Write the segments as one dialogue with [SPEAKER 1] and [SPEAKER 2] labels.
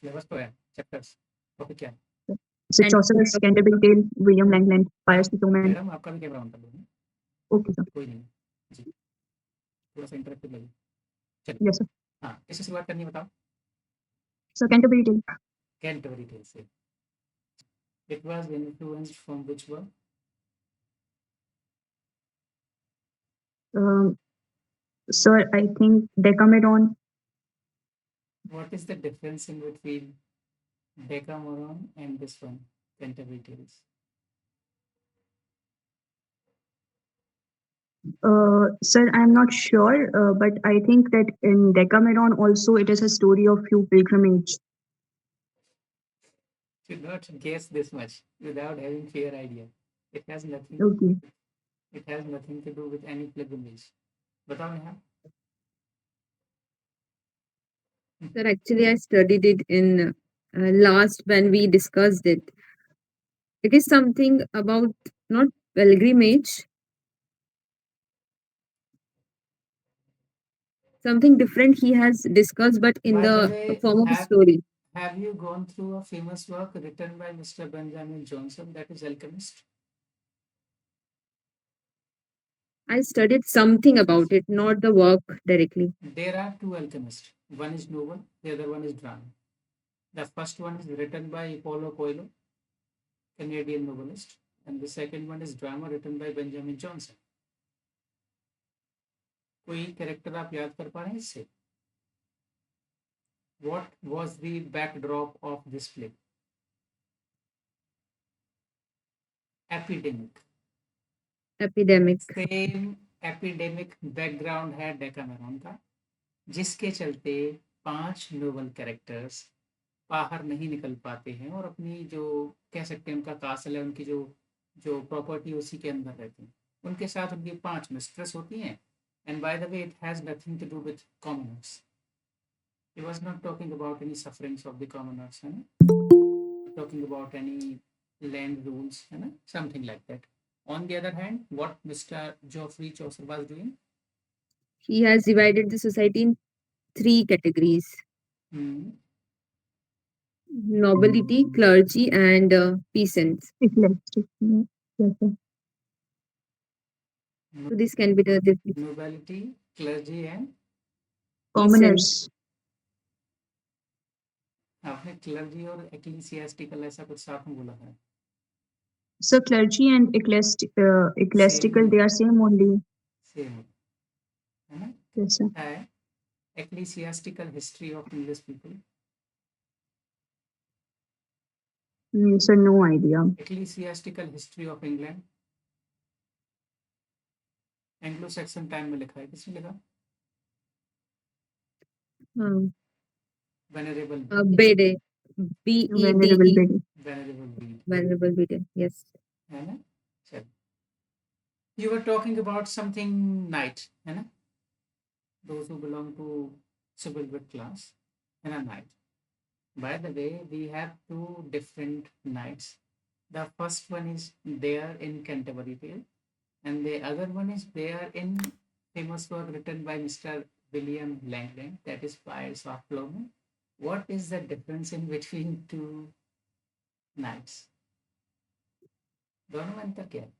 [SPEAKER 1] Syllabus तो है, chapters, topic क्या है?
[SPEAKER 2] So Chaucer's Canterbury Tale, William Langland, Fires the Snowman.
[SPEAKER 1] Madam आपका भी कैमरा ऑन कर लो।
[SPEAKER 2] Okay, sir.
[SPEAKER 1] कोई नहीं जी, थोड़ा सा इंटरेक्टिव लगे। चलिए
[SPEAKER 2] Yes, sir.
[SPEAKER 1] हाँ, किससे शुरुआत करनी है बताओ?
[SPEAKER 2] So Canterbury Tale.
[SPEAKER 1] Canterbury tale से। It was influenced from which work?
[SPEAKER 2] Sir, I think Decameron.
[SPEAKER 1] What is the difference in between Decameron and this one, Canterbury Tales?
[SPEAKER 2] Sir, I'm not sure, but I think that in Decameron also it is a story of few pilgrimage.
[SPEAKER 1] Should not guess this much without having fair idea. It has nothing.
[SPEAKER 2] Okay.
[SPEAKER 1] It has nothing to do with any pilgrimage. बताओ Neha.
[SPEAKER 3] Sir, actually, I studied it in last when we discussed it. It is something about not pilgrimage, something different he has discussed, but in
[SPEAKER 1] By the
[SPEAKER 3] the
[SPEAKER 1] way,
[SPEAKER 3] form of story.
[SPEAKER 1] have you gone through a famous work written by Mr. Benjamin Johnson, that is Alchemist?
[SPEAKER 3] I studied something about it, not the work directly.
[SPEAKER 1] There are two alchemists. One is novel, the other one is drama. The first one is written by Paulo Coelho, Canadian novelist, and the second one is drama written by Benjamin Johnson. कोई character आप याद कर पा रहे हैं इससे? What was the backdrop of this play? Epidemic.
[SPEAKER 3] Epidemic.
[SPEAKER 1] Same epidemic background है डेकामेरॉन का, जिसके चलते 5 नोबल कैरेक्टर्स बाहर नहीं निकल पाते हैं और अपनी जो कह सकते हैं उनका कासल है, उनकी जो जो प्रॉपर्टी उसी के अंदर रहती है, उनके साथ उनकी 5 मिस्ट्रेस होती हैं। And by the way it has nothing to do with commoners. He was not talking about any sufferings of the commoners, है ना, talking about any land rules, है ना, something like that. On the other hand, what Mr. Geoffrey Chaucer was doing?
[SPEAKER 3] He has divided the society in 3 categories: nobility, clergy, and peasants.
[SPEAKER 2] Eclectic. Yes, sir.
[SPEAKER 3] So this can be the difference.
[SPEAKER 1] Nobility, clergy and
[SPEAKER 2] Commoners.
[SPEAKER 1] आपने clergy और ecclesiastical ऐसा कुछ साथ में बोला है?
[SPEAKER 2] So clergy and ecclesiastical, they are same only.
[SPEAKER 1] Same है ना?
[SPEAKER 2] Yes, sir.
[SPEAKER 1] है ecclesiastical history of English people.
[SPEAKER 2] Sir, no idea.
[SPEAKER 1] ecclesiastical history of England. Anglo-Saxon time में लिखा है, किसने लिखा? Venerable
[SPEAKER 3] Bede.
[SPEAKER 2] Venerable
[SPEAKER 3] B-E-D-E.
[SPEAKER 2] Bede.
[SPEAKER 1] Venerable Bede.
[SPEAKER 3] Venerable Bede, yes.
[SPEAKER 1] है ना? चल. You were talking about something knight, है ना? Those who belong to chivalric class, and a knight. By the way, we have 2 different knights. The first one is there in Canterbury Tale, and the other one is there in famous work written by Mr. William Langland, that is Fires of Plowman. What is the difference in between 2 knights? दोनों में अंतर क्या है?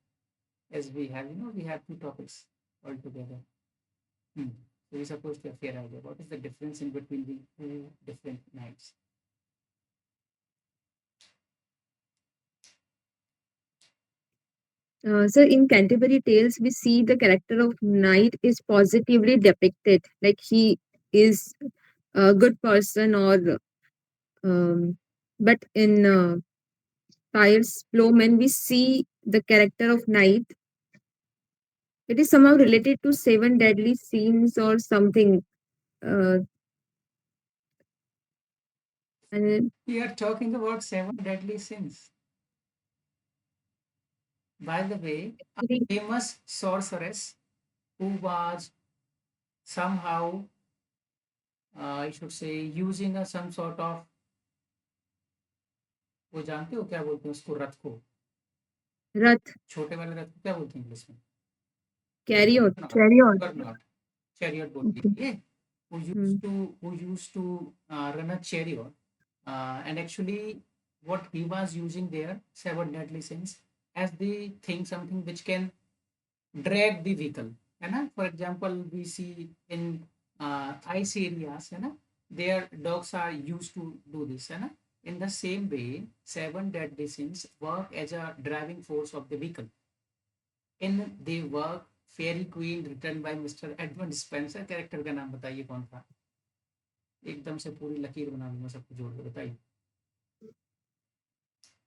[SPEAKER 1] As we have, we have 2 topics altogether. So we're supposed to have fair idea. What is the difference in between the 2 different knights?
[SPEAKER 3] So in Canterbury Tales, we see the character of knight is positively depicted, like he is a good person, or but in Piers Plowman, we see the character of knight. It is somehow related to 7 deadly sins or something. And
[SPEAKER 1] We are talking about 7 deadly sins. By the way, a famous sorceress who was somehow, I should say, using some sort of, वो जानते हो क्या बोलते हैं उसको, रथ को?
[SPEAKER 3] रथ.
[SPEAKER 1] छोटे वाले रथ को क्या बोलते हैं इंग्लिश में?
[SPEAKER 3] Chariot.
[SPEAKER 1] Chariot बोलते हैं. Who used to run a chariot and actually what he was using there, seven deadly sins, as the thing, something which can drag the vehicle, है ना. For example, we see in ice areas, है ना, their dogs are used to do this, है ना. In the same way, seven deadly sins work as a driving force of the vehicle. In the work Faerie Queene return by mister Edmund Spenser, character का नाम बताइए कौन था. एकदम से पूरी लकीर बना दूंगा सबको जोड़ के, बताइए.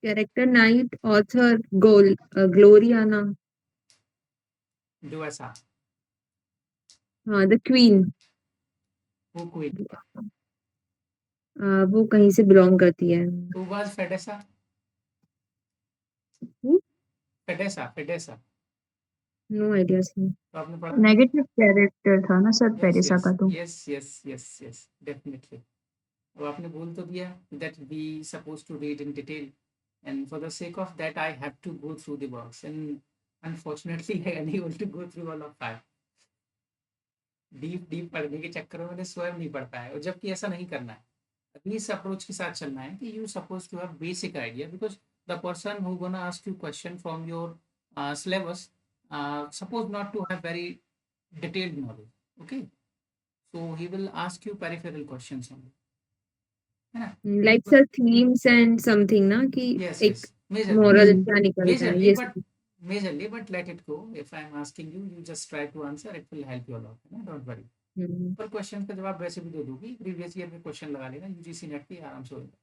[SPEAKER 3] Character Knight, author Gloriana.
[SPEAKER 1] जो ऐसा
[SPEAKER 3] हाँ, The Queen.
[SPEAKER 1] वो क्वीन,
[SPEAKER 3] वो कहीं से बिलोंग करती है.
[SPEAKER 1] हु वाज फेडेसा.
[SPEAKER 3] Who?
[SPEAKER 1] फेडेसा, फेडेसा.
[SPEAKER 3] No idea, sir.
[SPEAKER 1] तो आपने पढ़ा.
[SPEAKER 2] नेगेटिव कैरेक्टर था ना सर
[SPEAKER 1] यस
[SPEAKER 2] पेरिसा
[SPEAKER 1] यस
[SPEAKER 2] का तो.
[SPEAKER 1] Yes yes yes yes definitely. अब आपने बोल तो दिया that we supposed to read in detail, and for the sake of that I have to go through the works, and unfortunately I am unable to go through all of five. Deep deep पढ़ने के चक्कर में मैंने स्वयं नहीं पढ़ पाया, और जबकि ऐसा नहीं करना है. अभी इस अप्रोच के साथ चलना है कि you suppose to have basic idea, because the person who gonna ask you question from your syllabus suppose not to have very detailed knowledge. Okay, so he will ask you peripheral questions only, है ना.
[SPEAKER 3] Like sir, themes and something ना कि
[SPEAKER 1] Yes,
[SPEAKER 3] एक
[SPEAKER 1] yes, majorly,
[SPEAKER 3] moral
[SPEAKER 2] हम्म.
[SPEAKER 3] क्या निकलता है.
[SPEAKER 1] majorly,
[SPEAKER 3] Yes.
[SPEAKER 1] but majorly, but let it go. If I am asking you, you just try to answer. It will help you a lot. है ना, don't worry. पर question का जवाब वैसे भी दे दूंगी, प्रीवियस ईयर में क्वेश्चन लगा लेना, यूजीसी नेट पे आराम से हो जाएगा,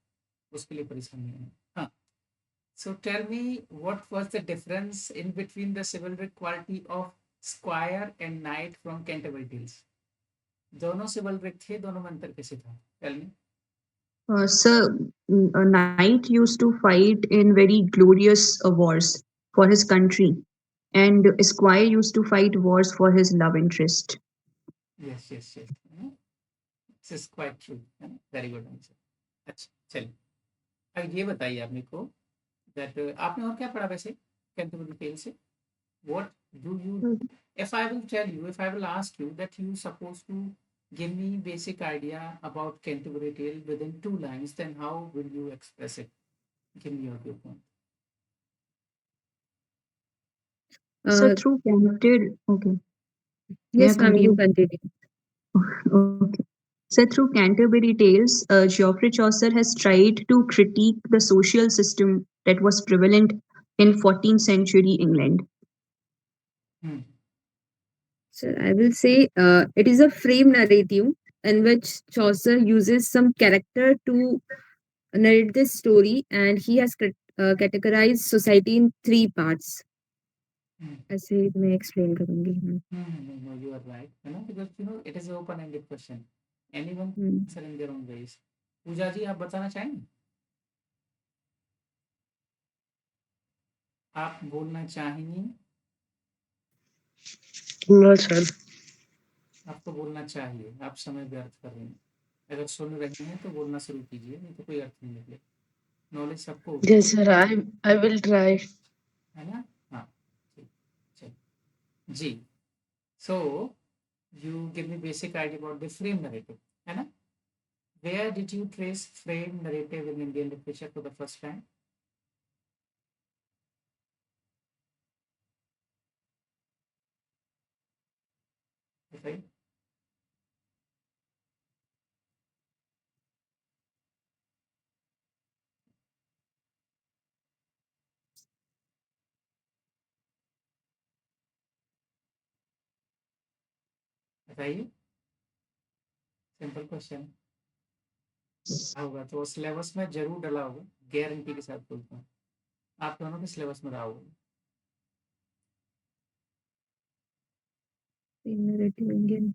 [SPEAKER 1] उसके लिए परेशान नहीं होना. हाँ. So tell me, what was the difference in between the chivalric quality of Squire and Knight from Canterbury Tales? दोनों chivalric थे, दोनों में अंतर कैसे था? Tell me.
[SPEAKER 2] Sir, a knight used to fight in very glorious wars for his country, and Esquire used to fight wars for his love interest.
[SPEAKER 1] Yes, yes, yes. This is quite true. Very good answer. अच्छा, चलिए. अब ये बताइए आप मेरे को that आपने और क्या पढ़ा वैसे कैंटरबरी टेल से? What do you, if I will tell you, if I will ask you that you supposed to give me basic idea about Canterbury Tale within 2 lines, then how will you express it? Give me your viewpoint.
[SPEAKER 2] Sir, through Canted, okay.
[SPEAKER 3] Yes,
[SPEAKER 2] May I
[SPEAKER 3] ma'am, you
[SPEAKER 2] continue?
[SPEAKER 3] continue.
[SPEAKER 2] Okay. So through Canterbury Tales, Geoffrey Chaucer has tried to critique the social system that was prevalent in 14th century England.
[SPEAKER 3] Sir, I will say it is a frame narrative in which Chaucer uses some character to narrate this story, and he has categorized society in three parts. ऐसे मैं explain करूंगी.
[SPEAKER 1] No, you are right. Because it is an open-ended question. Anyone can answer in their own ways. पूजा जी, आप बताना चाहेंगे? आप बोलना चाहेंगे?
[SPEAKER 4] No sir.
[SPEAKER 1] आप तो बोलना चाहिए, आप समय व्यर्थ कर रहे हैं. अगर सुन रहे हैं तो बोलना शुरू कीजिए, नहीं तो कोई अर्थ नहीं निकले. नॉलेज सबको होती
[SPEAKER 4] Yes sir, I will try.
[SPEAKER 1] है ना. हाँ, ठीक, चलिए जी. So you give me basic idea about the frame narrative, है ना. Where did you trace frame narrative in Indian literature for the first time? Okay. बताइए, सिंपल क्वेश्चन होगा तो सिलेबस में जरूर डला होगा, गारंटी के साथ बोलता हूँ. आप दोनों के सिलेबस में रहा होगा.
[SPEAKER 3] Narrative Indian.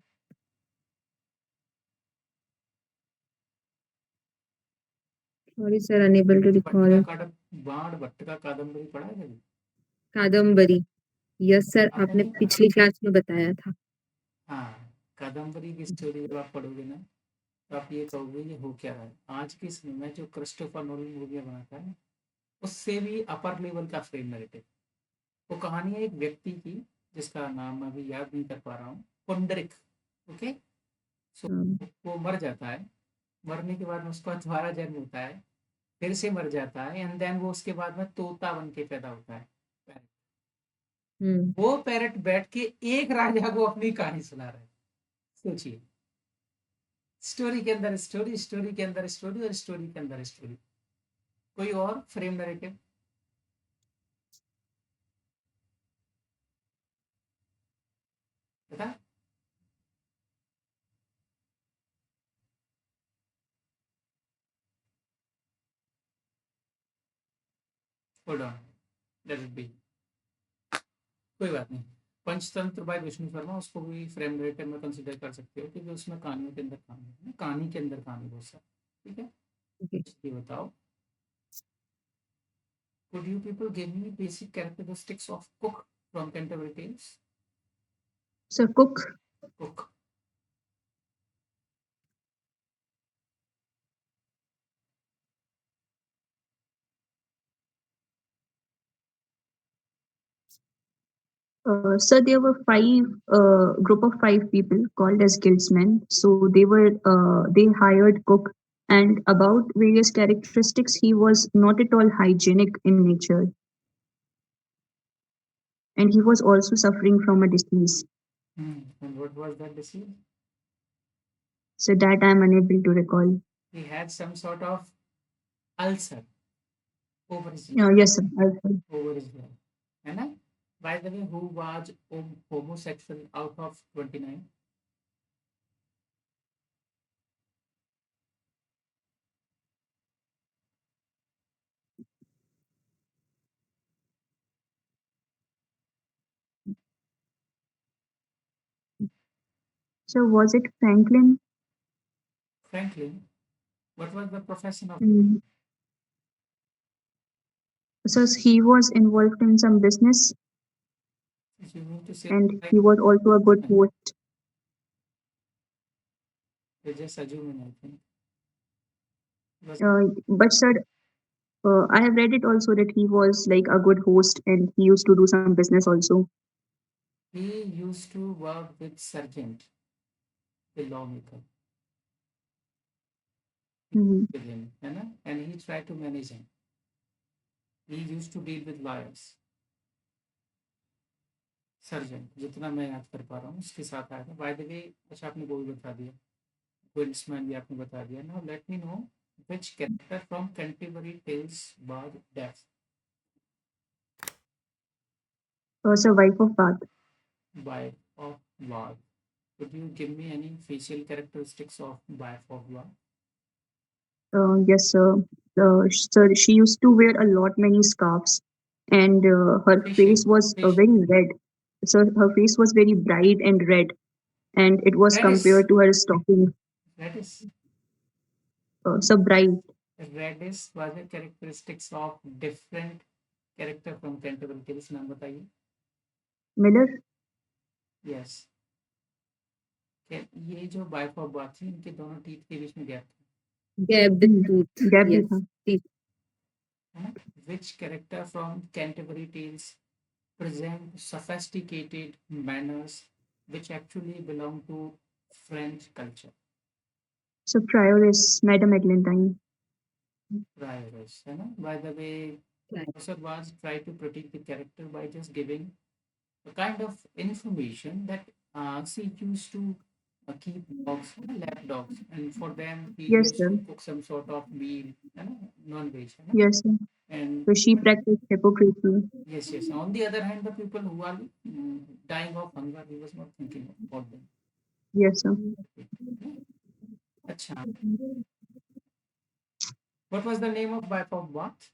[SPEAKER 3] Sorry sir, unable to recall.
[SPEAKER 1] बाण भट्ट का कादम्बरी पढ़ा है कभी?
[SPEAKER 3] कादम्बरी. यस सर,
[SPEAKER 1] आपने
[SPEAKER 3] आपने
[SPEAKER 1] नहीं पढ़ा?
[SPEAKER 3] पिछली क्लास में बताया था.
[SPEAKER 1] हाँ, कादम्बरी की स्टोरी जब आप पढ़ोगे ना, तो आप ये कहोगे ये हो क्या रहा है. आज के समय में जो क्रिस्टोफर नोलन मूवियाँ बनाता है, उससे भी अपर लेवल का फ्रेम नैरेटिव. वो कहानी है एक व्यक्ति की, जिसका नाम मैं अभी याद नहीं कर पा रहा हूँ, पुंडरिक. ओके, सो वो मर जाता है. मरने के बाद में उसका दोबारा जन्म होता है, फिर से मर जाता है, एंड देन वो उसके बाद में तोता बन के पैदा होता है।
[SPEAKER 3] हम्म
[SPEAKER 1] वो पैरट बैठ के एक राजा को अपनी कहानी सुना रहा है। सोचिए, स्टोरी के अंदर स्टोरी, स्टोरी के अंदर स्टोरी, और स्टोरी के अंदर स्टोरी। कोई और फ्रेम नैरेटिव? बता। Hold on, let it be. कोई बात नहीं। पंचतंत्र बाय विष्णु शर्मा, उसको भी फ्रेम नैरेटिव में कंसिडर कर सकते हो, क्योंकि उसमें कहानियों के अंदर कहानी है, कहानी के अंदर कहानी बहुत सारी। ठीक है,
[SPEAKER 3] okay.
[SPEAKER 1] ये बताओ, could you people give me basic characteristics of Cook from Canterbury Tales?
[SPEAKER 2] So Cook,
[SPEAKER 1] Cook.
[SPEAKER 2] so there were five group of five people called as guildsmen. So they hired Cook, and about various characteristics, he was not at all hygienic in nature, and he was also suffering from a disease.
[SPEAKER 1] And what was that disease?
[SPEAKER 2] So that I'm unable to recall.
[SPEAKER 1] He had some sort of ulcer over his
[SPEAKER 2] Yes, sir. Also.
[SPEAKER 1] over his leg. है ना? By the way, who was homosexual out of 29?
[SPEAKER 2] So was it Franklin?
[SPEAKER 1] Franklin. What was the profession of?
[SPEAKER 2] Mm. So he was involved in some business,
[SPEAKER 1] You mean to say
[SPEAKER 2] and
[SPEAKER 1] like
[SPEAKER 2] he was also a good host.
[SPEAKER 1] you're just assuming, I think. Was
[SPEAKER 2] But sir, I have read it also that he was like a good host, and he used to do some business also.
[SPEAKER 1] he used to work with Sergeant, the lawmaker,
[SPEAKER 2] Mhm.
[SPEAKER 1] with him, है ना? And he tried to manage him. He used to deal with lawyers. Surgeon, जितना मैं याद कर पा रहा हूँ उसके साथ आया था। बाय द वे, अच्छा आपने वो भी बता दिया, क्विंसमैन भी आपने बता दिया। Now let me know which character from Canterbury Tales was deaf?
[SPEAKER 2] So wife of Bath.
[SPEAKER 1] Wife of Bath. Could you give me any facial characteristics of wife of Bath?
[SPEAKER 2] Yes, sir. So she used to wear a lot many scarves, and her face
[SPEAKER 1] Facial,
[SPEAKER 2] was
[SPEAKER 1] facial.
[SPEAKER 2] very red. So her face was very bright and red, and it was
[SPEAKER 1] Reddish,
[SPEAKER 2] compared to her stocking.
[SPEAKER 1] reddish,
[SPEAKER 2] So bright.
[SPEAKER 1] reddish was a characteristics of different character from Canterbury Tales. नाम बताइए।
[SPEAKER 2] Miller.
[SPEAKER 1] यस। ये जो wife of bath थी, इनके दोनों teeth के बीच में गैप था,
[SPEAKER 3] gap the tooth
[SPEAKER 2] Gap भी
[SPEAKER 3] yes
[SPEAKER 2] था.
[SPEAKER 3] teeth.
[SPEAKER 1] है ना? Which character from Canterbury Tales present sophisticated manners which actually belong to French culture?
[SPEAKER 2] So Prioress, Madame Eglantine.
[SPEAKER 1] Prioress, है ना? By the way,
[SPEAKER 3] Right.
[SPEAKER 1] Professor Vaz tried to predict the character by just giving a kind of information that she used to keep dogs, lap dogs, and for them he
[SPEAKER 2] Yes,
[SPEAKER 1] used
[SPEAKER 2] sir.
[SPEAKER 1] to cook some sort of meal, है ना? Non-veg, है ना?
[SPEAKER 2] Yes, sir.
[SPEAKER 1] And
[SPEAKER 2] So she practiced hypocrisy.
[SPEAKER 1] yes, yes. On the other hand, the people who are dying of hunger, he was not thinking about them.
[SPEAKER 2] Yes, sir.
[SPEAKER 1] Acha. What was the name of wife of Bath?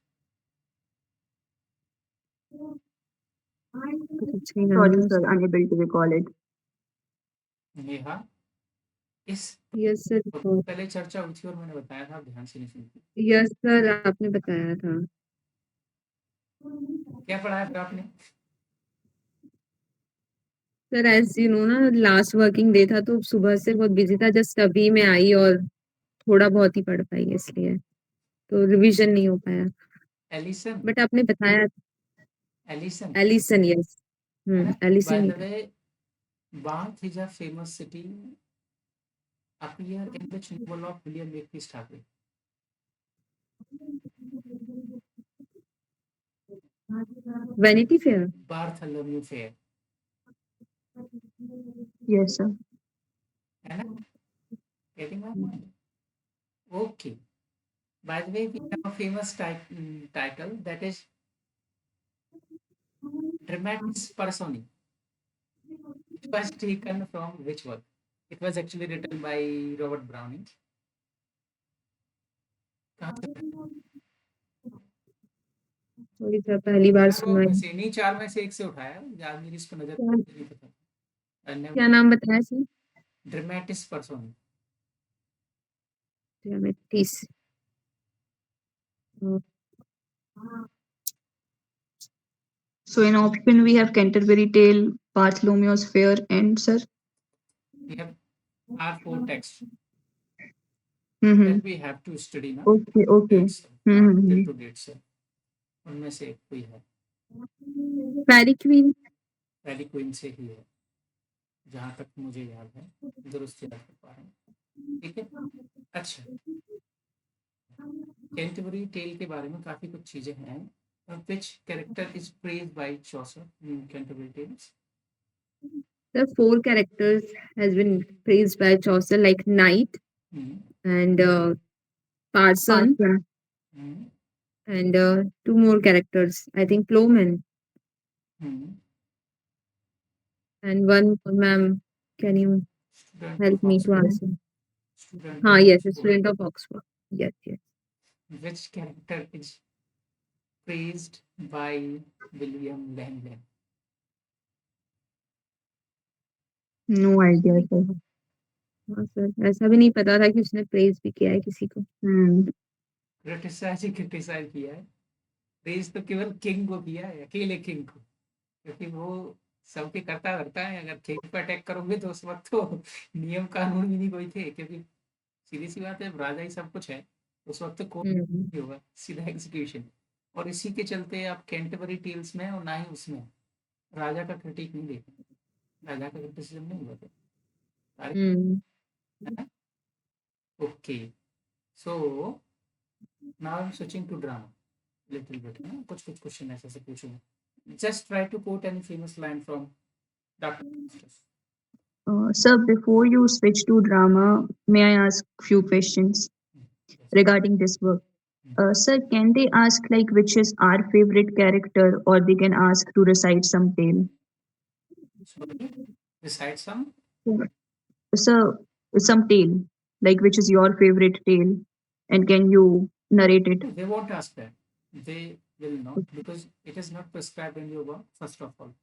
[SPEAKER 2] Sorry, sir, unable to recall it.
[SPEAKER 1] Neha. इस
[SPEAKER 3] yes sir
[SPEAKER 1] पहले चर्चा हुई थी और मैंने बताया था, आप ध्यान से नहीं सुनती।
[SPEAKER 3] yes sir आपने बताया था
[SPEAKER 1] क्या पढ़ाया फिर आपने?
[SPEAKER 3] सर एज यू नो ना लास्ट वर्किंग डे था तो सुबह से बहुत बिजी था जस्ट अभी मैं आई और थोड़ा बहुत ही पढ़ पाई इसलिए तो रिवीजन नहीं हो पाया
[SPEAKER 1] एलिसन,
[SPEAKER 3] बट आपने बताया
[SPEAKER 1] एलिसन,
[SPEAKER 3] एलिसन यस
[SPEAKER 1] है ना? By
[SPEAKER 3] Alison
[SPEAKER 1] the way, Bath is a famous city appear in which novel of William Makepeace Thackeray?
[SPEAKER 3] Vanity Fair.
[SPEAKER 1] Bartholomew Fair.
[SPEAKER 2] Yes, sir.
[SPEAKER 1] है ना? Getting my point? Okay. By the way, we have a famous title that is Dramatis Personae. It was taken from which work? It was actually written by Robert Browning. कहाँ से पढ़ा?
[SPEAKER 3] थोड़ी सा पहली बार
[SPEAKER 1] चार
[SPEAKER 3] सुना
[SPEAKER 1] में
[SPEAKER 3] है।
[SPEAKER 1] से नहीं, चार में से एक से उठाया। याद मेरी इसको नजर
[SPEAKER 3] क्या
[SPEAKER 1] नहीं पता।
[SPEAKER 3] क्या नाम बताया sir?
[SPEAKER 1] ड्रामेटिस पर्सोनी।
[SPEAKER 3] ड्रामेटिस।
[SPEAKER 2] So in option we have Canterbury Tale, Bartholomew's Fair, and sir.
[SPEAKER 1] We have our four texts
[SPEAKER 2] Mm-hmm.
[SPEAKER 1] that we have to study now.
[SPEAKER 2] Okay, okay.
[SPEAKER 1] Dates,
[SPEAKER 2] Mm-hmm.
[SPEAKER 1] till to dates है। उनमें से एक कोई है।
[SPEAKER 3] फेरी queen.
[SPEAKER 1] फेरी queen से ही है, जहाँ तक मुझे याद है, दुरुस्त याद कर पा रहा हूँ। ठीक है, अच्छा। कैंटरबरी टेल के बारे में काफी कुछ चीजें हैं। Which character is praised by Chaucer in Canterbury Tales?
[SPEAKER 3] The four characters has been praised by Chaucer, like knight and parson, and two more characters. I think plowman and one more. Ma'am, can you help me to answer? Yes, a student of Oxford. Yes, yes.
[SPEAKER 1] Which character is praised by William Langland?
[SPEAKER 2] No idea, sir.
[SPEAKER 3] हाँ sir, ऐसा भी नहीं पता था कि उसने praise भी किया है किसी को।
[SPEAKER 1] क्रिटिसाइज किया है, प्रेज तो केवल किंग को किया है, अकेले किंग को, क्योंकि वो सबके करता करता है। अगर किंग पे अटैक करोगे तो उस वक्त तो नियम कानून भी नहीं कोई थे, क्योंकि सीधी सी बात है, राजा ही सब कुछ है। उस वक्त तो कोई नहीं होगा, सीधा एग्जीक्यूशन। और इसी के चलते आप कैंटरबरी टेल्स में और ना ही उसमें राजा का क्रिटिक नहीं देखा, राजा का क्रिटिसिज्म नहीं हुआ था। Okay, so now I am switching to drama little bit. कुछ कुछ क्वेश्चन ऐसे से पूछूंगा। Just try to quote any famous line from doctor.
[SPEAKER 2] Sir, before you switch to drama, may I ask few questions regarding this work? Sir, can they ask like which is our favorite character, or they can ask to recite some tale?
[SPEAKER 1] Sorry, recite some?
[SPEAKER 2] Sir, some tale, like which is your favorite tale, and can you narrate it?
[SPEAKER 1] They won't ask that. They will not, because it is not prescribed in your work, first of all.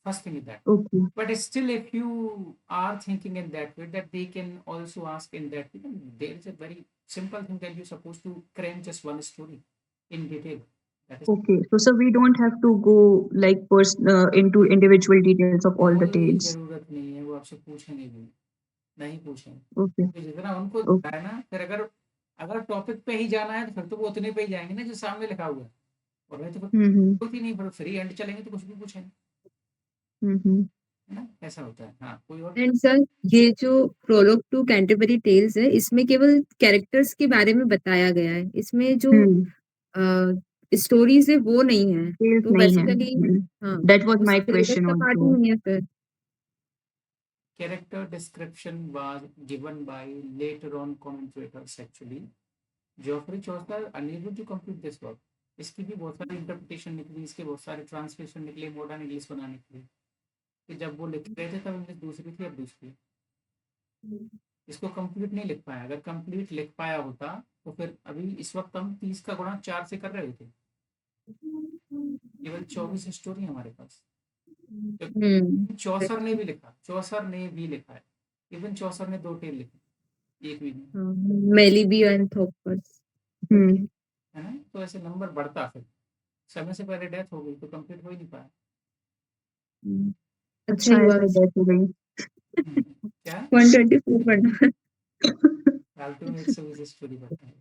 [SPEAKER 1] First thing is that.
[SPEAKER 2] Okay.
[SPEAKER 1] But still, if you are thinking in that way, that they can also ask in that way, then there is a very simple thing that you're supposed to cram just one story in detail. That is
[SPEAKER 2] Okay, so sir, we don't have to go like into individual details of all the
[SPEAKER 1] कोई
[SPEAKER 2] tales.
[SPEAKER 1] जरूरत नहीं है, वो आपसे पूछेंगे भी नहीं पूछेंगे।
[SPEAKER 2] Okay.
[SPEAKER 1] तो जितना उनको
[SPEAKER 2] Okay.
[SPEAKER 1] है ना, फिर अगर टॉपिक पे ही जाना है तो फिर तो वो उतने पे ही जाएंगे ना जो सामने लिखा हुआ है, और नहीं तो
[SPEAKER 2] Mm-hmm.
[SPEAKER 1] कुछ ही नहीं, फिर फ्री एंड चलेंगे तो कुछ भी पूछेंगे,
[SPEAKER 2] Mm-hmm.
[SPEAKER 1] है ना, ऐसा होता है। हाँ, कोई और?
[SPEAKER 3] एंड सर, ये जो प्रोलॉग टू कैंटरबरी टेल्स है, इसमें केवल कैरेक्टर्स के बारे में बताया गया है। इसमें जो स्टोरीज है वो नहीं है,
[SPEAKER 2] Tales
[SPEAKER 3] तो
[SPEAKER 2] नहीं है।
[SPEAKER 3] बेसिकली हाँ,
[SPEAKER 2] That was
[SPEAKER 3] वो
[SPEAKER 2] my
[SPEAKER 3] सिलेबस
[SPEAKER 2] question
[SPEAKER 3] का पार्ट ही
[SPEAKER 2] also.
[SPEAKER 3] नहीं है sir.
[SPEAKER 1] Character description was given by later on commentators actually. Geoffrey Chaucer unable to complete this work. इसकी भी बहुत सारी इंटरप्रिटेशन निकली, इसके बहुत सारे ट्रांसलेशन निकले मॉडर्न इंग्लिश बनाने के लिए। कि जब वो लिख रहे थे तब इंग्लिश दूसरी थी, अब दूसरी। इसको कंप्लीट नहीं लिख पाया। अगर कंप्लीट लिख पाया होता तो फिर अभी इस वक्त हम 30 का गुणा 4 से कर रहे थे। केवल 24 स्टोरी हमारे पास। चौसर ने भी लिखा, चौसर ने भी लिखा है। इवन चौसर ने 2 टेल लिखे, एक भी नहीं।
[SPEAKER 3] मेलिबी एंड थॉपर्स,
[SPEAKER 1] है ना, तो ऐसे नंबर बढ़ता, फिर समय से पहले डेथ हो गई तो कंप्लीट हो ही नहीं पाया।
[SPEAKER 3] अच्छा हुआ
[SPEAKER 2] डेथ हो गई।
[SPEAKER 1] क्या
[SPEAKER 3] 124 पढ़ना।
[SPEAKER 1] फालतू में 120 स्टोरी पढ़ता है।